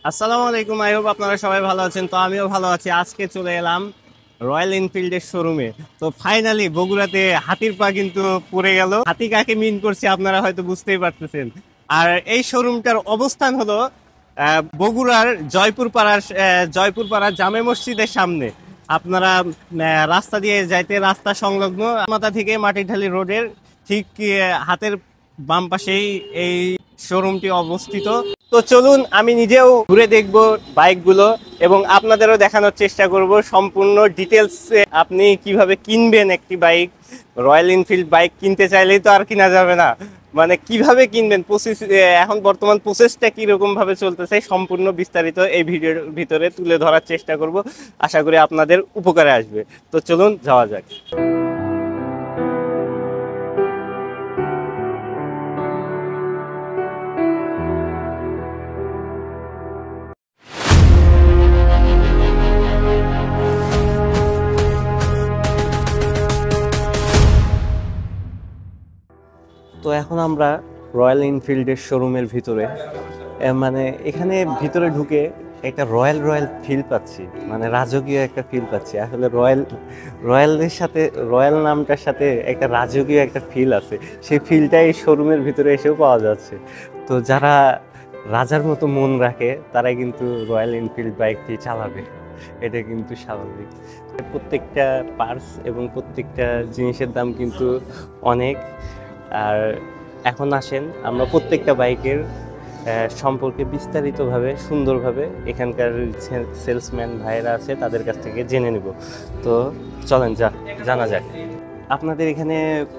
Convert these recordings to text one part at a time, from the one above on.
আসসালামু আলাইকুম। I hope আপনারা সবাই ভালো আছেন। তো আমিও ভালো আছি। আজকে চলে এলাম রয়্যাল এনফিল্ডের শোরুমে। তো ফাইনালি বগুড়াতে হাতির পা কিন্তু পড়ে গেল। হাতি কাকে মিন করছে আপনারা হয়তো বুঝতেই পারতেছেন। আর এই শোরুমটার অবস্থান হলো বগুড়ার জয়পুরপাড়ার জামে মসজিদের সামনে। আপনারা রাস্তা দিয়ে যাইতে রাস্তা সংলগ্ন মাথা থেকে মাটিঢালি রোডের ঠিক হাতের বাম পাশেই এই শোরুমটি অবস্থিত। তো চলুন আমি নিজেও ঘুরে দেখব বাইকগুলো এবং আপনাদেরও দেখানোর চেষ্টা করব সম্পূর্ণ ডিটেলস। আপনি কিভাবে কিনবেন একটি বাইক, রয়্যাল এনফিল্ড বাইক কিনতে চাইলেই তো আর কিনা যাবে না, মানে কিভাবে কিনবেন প্রসেস, এখন বর্তমান প্রসেসটা কিরকম ভাবে চলতেছে সম্পূর্ণ বিস্তারিত এই ভিডিওর ভিতরে তুলে ধরার চেষ্টা করব। আশা করি আপনাদের উপকারে আসবে। তো চলুন যাওয়া যাক। তো এখন আমরা রয়্যাল এনফিল্ডের শোরুমের ভিতরে, মানে এখানে ভিতরে ঢুকে একটা রয়্যাল রয়্যাল ফিল পাচ্ছি, মানে রাজকীয় একটা ফিল পাচ্ছি। আসলে রয়্যালের সাথে, রয়্যাল নামটার সাথে একটা রাজকীয় একটা ফিল আছে। সেই ফিলটা এই শোরুমের ভিতরে এসেও পাওয়া যাচ্ছে। তো যারা রাজার মতো মন রাখে তারা কিন্তু রয়্যাল এনফিল্ড বাইকটি চালাবে, এটা কিন্তু স্বাভাবিক। প্রত্যেকটা পার্টস এবং প্রত্যেকটা জিনিসের দাম কিন্তু অনেক। আর এখন আসেন আমরা প্রত্যেকটা বাইকের সম্পর্কে বিস্তারিতভাবে সুন্দরভাবে এখানকার সেলসম্যান ভাইয়েরা আছে তাদের কাছ থেকে জেনে নেব। তো চলেন জানা যাক। আপনাদের এখানে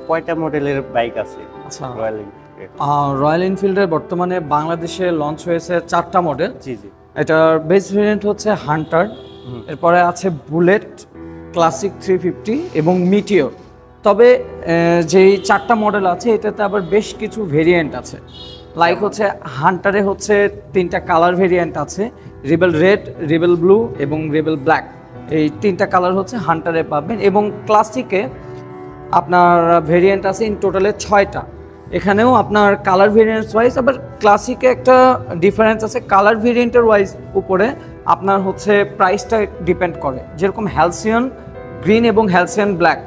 কয়টা মডেলের বাইক আছে আচ্ছা, রয়্যাল? রয়্যাল এনফিল্ডের বর্তমানে বাংলাদেশে লঞ্চ হয়েছে 4টা মডেল। জি জি। এটার বেস ভেরিয়েন্ট হচ্ছে হান্টার, এরপরে আছে বুলেট, ক্লাসিক 350 এবং মিটিওর। তবে যেই 4টা মডেল আছে এটাতে আবার বেশ কিছু ভেরিয়েন্ট আছে। লাইক হচ্ছে হান্টারে হচ্ছে 3টা কালার ভেরিয়েন্ট আছে, রিবেল রেড, রিবেল ব্লু এবং রিবেল ব্ল্যাক। এই 3টা কালার হচ্ছে হান্টারে পাবেন। এবং ক্লাসিকে আপনার ভেরিয়েন্ট আছে ইন টোটালে 6টা। এখানেও আপনার কালার ভেরিয়েন্টস ওয়াইজ, আবার ক্লাসিকে একটা ডিফারেন্স আছে, কালার ভেরিয়েন্টের ওয়াইজ উপরে আপনার হচ্ছে প্রাইসটা ডিপেন্ড করে। যেরকম হ্যালসিয়ন গ্রিন এবং হ্যালসিয়ন ব্ল্যাক,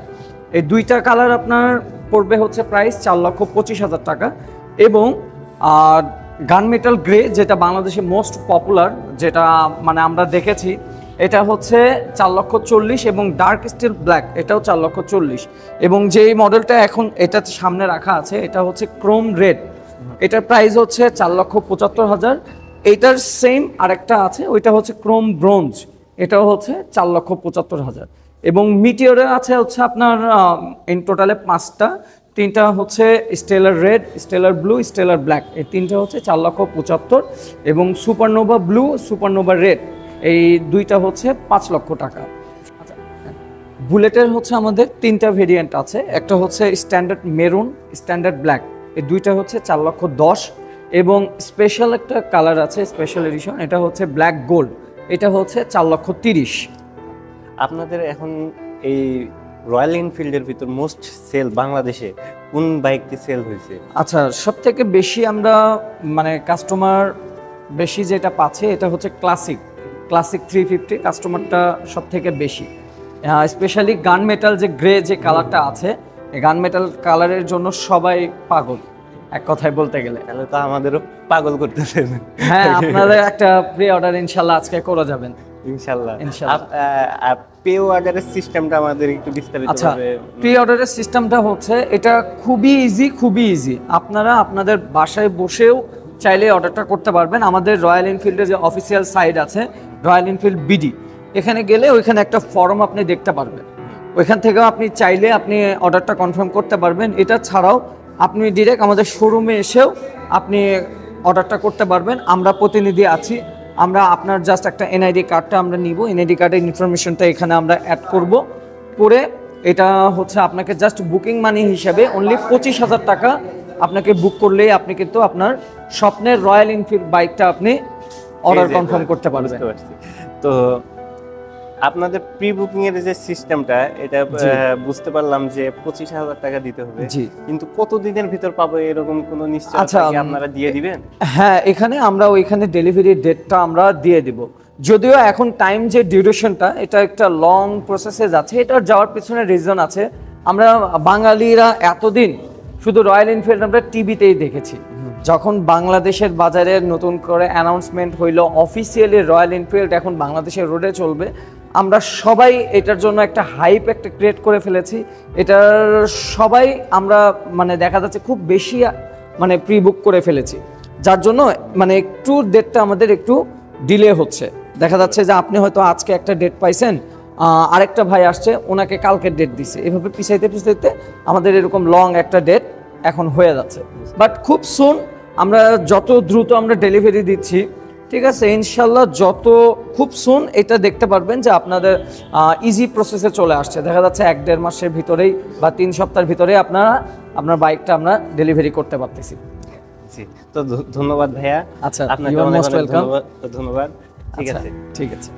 এই 2টা কালার আপনার পড়বে হচ্ছে প্রাইস 4,25,000 টাকা। এবং গান মেটাল গ্রে, যেটা বাংলাদেশে মোস্ট পপুলার, যেটা মানে আমরা দেখেছি, এটা হচ্ছে 4,40,000। এবং ডার্ক স্টিল ব্ল্যাক, এটাও 4,40,000। এবং যেই মডেলটা এখন এটা সামনে রাখা আছে এটা হচ্ছে ক্রোম রেড, এটার প্রাইস হচ্ছে 4,75,000। এইটার সেম আরেকটা আছে, ওইটা হচ্ছে ক্রোম ব্রোঞ্জ, এটাও হচ্ছে 4,75,000। এবং মিটিওরে আছে হচ্ছে আপনার ইন টোটালে 5টা। 3টা হচ্ছে stellar red, stellar blue, stellar black, এই 3টা হচ্ছে 4,75,000। এবং সুপারনোভা ব্লু, সুপারনোভা রেড, এই 2টা হচ্ছে 5,00,000 টাকা। আচ্ছা, বুলেটের হচ্ছে আমাদের 3টা ভেরিয়েন্ট আছে, একটা হচ্ছে স্ট্যান্ডার্ড মেরুন, স্ট্যান্ডার্ড ব্ল্যাক, এই 2টা হচ্ছে 4,10,000। এবং স্পেশাল একটা কালার আছে, স্পেশাল এডিশন, এটা হচ্ছে ব্ল্যাক গোল্ড, এটা হচ্ছে 4,30,000। আপনাদের এখন এই রয়্যাল এনফিল্ডের ভিতর মোস্ট সেল বাংলাদেশে কোন বাইকটি সেল হয়েছে? আচ্ছা, সব থেকে বেশি আমরা মানে কাস্টমার বেশি যেটা পাচ্ছে এটা হচ্ছে ক্লাসিক 350। কাস্টমারটা সব থেকে বেশি, স্পেশালি গান মেটাল যে গ্রে যে কালারটা আছে, এই গান মেটাল কালারের জন্য সবাই পাগল, এক কথায় বলতে গেলে। তাহলে তো আমাদেরও পাগল করতেছেন। হ্যাঁ, আপনাদের একটা প্রি অর্ডার ইনশাল্লাহ আজকে করে যাবেন। ইনশাল্লাহ। ইনশাল্লাহ। পে অর্ডারের সিস্টেমটা আমাদের একটু বিস্তারিত আচ্ছা, ভাবে। প্রি অর্ডারের সিস্টেমটা হচ্ছে এটা খুবই ইজি। আপনারা আপনাদের বাসায় বসেও চাইলে অর্ডারটা করতে পারবেন। আমাদের রয়্যাল এনফিল্ডের যে অফিসিয়াল সাইট আছে, রয়্যাল এনফিল্ড বিডি, এখানে গেলে ওইখানে একটা ফর্ম আপনি দেখতে পারবেন। ওইখান থেকেও আপনি চাইলে আপনি অর্ডারটা কনফার্ম করতে পারবেন। এটা ছাড়াও আপনি ডিরেক্ট আমাদের শোরুমে এসেও আপনি অর্ডারটা করতে পারবেন। আমরা প্রতিনিধি আছি, আমরা আপনার জাস্ট একটা এনআইডি কার্ডটা আমরা নিব, এনআইডি কার্ডের ইনফরমেশনটা এখানে আমরা অ্যাড করব, করে এটা হচ্ছে আপনাকে জাস্ট বুকিং মানি হিসেবে অনলি 25,000 টাকা আপনাকে বুক করলেই আপনি কিন্তু আপনার স্বপ্নের রয়্যাল এনফিল্ড বাইকটা আপনি অর্ডার কনফার্ম করতে পারবেন। তো আপনাদের প্রি বুকিং এর যে সিস্টেমটা এটা জি। বুঝতে পারলাম যে 25,000 টাকা দিতে হবে, জি। কিন্তু কত দিনের ভিতর পাবো এরকম কোনো নিশ্চয়তা আচ্ছা, কি আপনারা দিয়ে দিবেন? হ্যাঁ, এখানে আমরা ওইখানে ডেলিভারি ডেটটা আমরা দিয়ে দিব। যদিও এখন টাইম যে ডিউরেশনটা এটা একটা লং প্রসেসে যাচ্ছে, এটার যাওয়ার পিছনে রিজন আছে। আমরা বাঙালিরা এতদিন শুধু রয়্যাল এনফিল্ড আমরা টিভিতেই দেখেছি। যখন বাংলাদেশের বাজারে নতুন করে অ্যানাউন্সমেন্ট হইলো অফিসিয়ালি রয়্যাল এনফিল্ড এখন বাংলাদেশের রোডে চলবে, আমরা সবাই এটার জন্য একটা হাইপ একটা ক্রিয়েট করে ফেলেছি। এটার সবাই আমরা মানে দেখা যাচ্ছে খুব বেশি মানে প্রি বুক করে ফেলেছি, যার জন্য মানে একটু ডেটটা আমাদের একটু ডিলে হচ্ছে। দেখা যাচ্ছে যে আপনি হয়তো আজকে একটা ডেট পাইছেন, আরেকটা ভাই আসছে ওনাকে কালকের ডেট দিছে, এভাবে পিছাইতে পিছাইতে আমাদের এরকম লং একটা ডেট এখন হয়ে যাচ্ছে। বাট খুব সুন আমরা যত দ্রুত আমরা ডেলিভারি দিচ্ছি, ঠিক আছে, ইনশাল্লাহ যত খুব সুন এটা দেখতে পারবেন যে আপনাদের ইজি প্রসেসে চলে আসছে। দেখা যাচ্ছে 1-1.5 মাসের ভিতরেই বা 3 সপ্তাহের ভিতরেই আপনার বাইকটা আমরা ডেলিভারি করতে পারতেছি। জি, তো ধন্যবাদ ভাইয়া। আচ্ছা, আপনাকে you are অনেক most অনেক welcome. ধন্যবাদ। ঠিক আচ্ছা, আছে। ঠিক আছে।